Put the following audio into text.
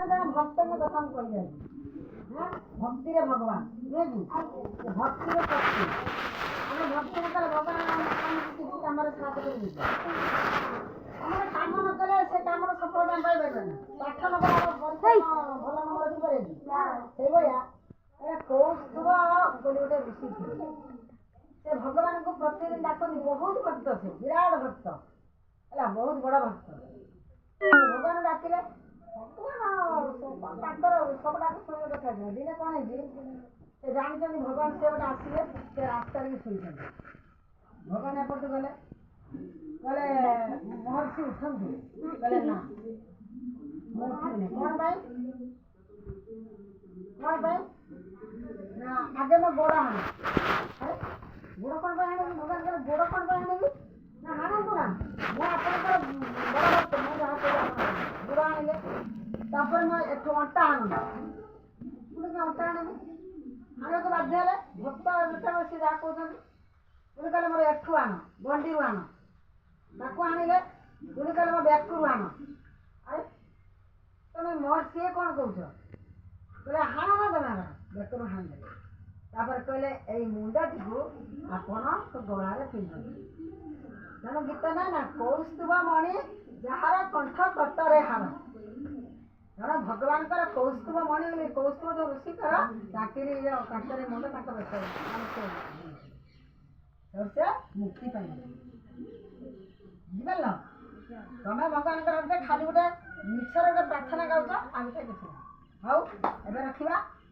भक्त में कथा कही जाए भक्ति रे भगवान नहीं कि भक्ति रे शक्ति ଆମେ ଭକ୍ତି ନ କଲେ ଭଗବାନ କିଛି କାମରେ ସାହାଯ୍ୟ କରିବେ ଆମର କାମ ନ କଲେ ସେ କାମର ସଫଳତା ଆମେ ପାଇପାରିବାନି ପାଠ ନ କଲେ ଭଲ ନମ୍ବର ରଖିପାରିବେ କି ସେଇଭଳିଆ କୌସ୍ତୁଭ ବୋଲି ଗୋଟେ ଋଷି ଥିଲେ ସେ ଭଗବାନଙ୍କୁ ପ୍ରତିଦିନ ଡାକନ୍ତି ବହୁତ ଭକ୍ତ ସେ ବିରାଟ ଭକ୍ତ ହେଲା ବହୁତ ବଡ଼ ଭକ୍ତ ଭଗବାନ ଡାକିଲେ ତାଙ୍କର ସବୁ ଡାକ ଶୁଣିବା କଥା ନୁହେଁ ଦିନେ କ'ଣ ହେଇଛି ସେ ଜାଣିଛନ୍ତି ଭଗବାନ ସେ ଗୋଟେ ଆସିଲେ ସେ ରାସ୍ତାରେ ବି ଶୋଇଛନ୍ତି ଭଗବାନ ଏପଟୁ ଗଲେ କହିଲେ ମହର୍ଷି ଉଠନ୍ତୁ କହିଲେ ନା ମୁଁ ଉଠିବିନି କ'ଣ ପାଇଁ ନା ଆଗେ ମୋ ଗୋଡ଼ ଆଣେ ଆରେ ଗୋଡ଼ କ'ଣ ପାଇଁ ଆଣିବି ଭଗବାନ କହିଲେ ଗୋଡ଼ କ'ଣ ପାଇଁ ଆଣିବି ନା ଆଣନ୍ତୁ ନା ମୁଁ ଆପଣଙ୍କର ବଡ଼ ଭକ୍ତ ମୁଁ ଯାହା କହିବି ଆପଣ ଗୋଡ଼ ଆଣିଲେ ତାପରେ ମୁଁ ଏଠୁ ଅଣ୍ଟା ଆଣିବି ପୁଣି ଅଣ୍ଟା ଆଣିବି ଆଣିବାକୁ ବାଧ୍ୟ ହେଲେ ଭକ୍ତ ଯେତେବେଳେ ସେ ଯାହା କହୁଛନ୍ତି ପୁଣି କହିଲେ ମୋର ଏଠୁ ଆଣ ଗଣ୍ଡିରୁ ଆଣ ତାକୁ ଆଣିଲେ ପୁଣି କହିଲେ ମୋ ବେକରୁ ଆଣ ଆରେ ତମେ ମୋର ସିଏ କ'ଣ କହୁଛ କହିଲେ ହାଣ ନା ତମେ ହାଣ ବେକରୁ ହାଣିଦେଲେ ତାପରେ କହିଲେ ଏଇ ମୁଣ୍ଡଟିକୁ ଆପଣ ଗଳାରେ ପିନ୍ଧନ୍ତି ତେଣୁ ଗୀତ ନାହିଁ ନା କୌସ୍ତୁଭ ମଣି ଯାହାର କଣ୍ଠ ତଟରେ ହାର କାରଣ ଭଗବାନଙ୍କର କୌସ୍ତୁଭ ମଣି ବୋଲି କୌସ୍ତୁଭ ଯେଉଁ ଋଷିଙ୍କର ଚାକିରି କାକରେ ମୁଣ୍ଡ ତାଙ୍କ ବେକ ସେ ମୁକ୍ତି ପାଇବେ ବୁଝିପାରିଲ ତମେ ଭଗବାନଙ୍କର ଖାଲି ଗୋଟେ ମିଛର ଗୋଟେ ପ୍ରାର୍ଥନା ଗାଉଛ ଆଉ କିଛି ନାହିଁ ହଉ ଏବେ ରଖିବା।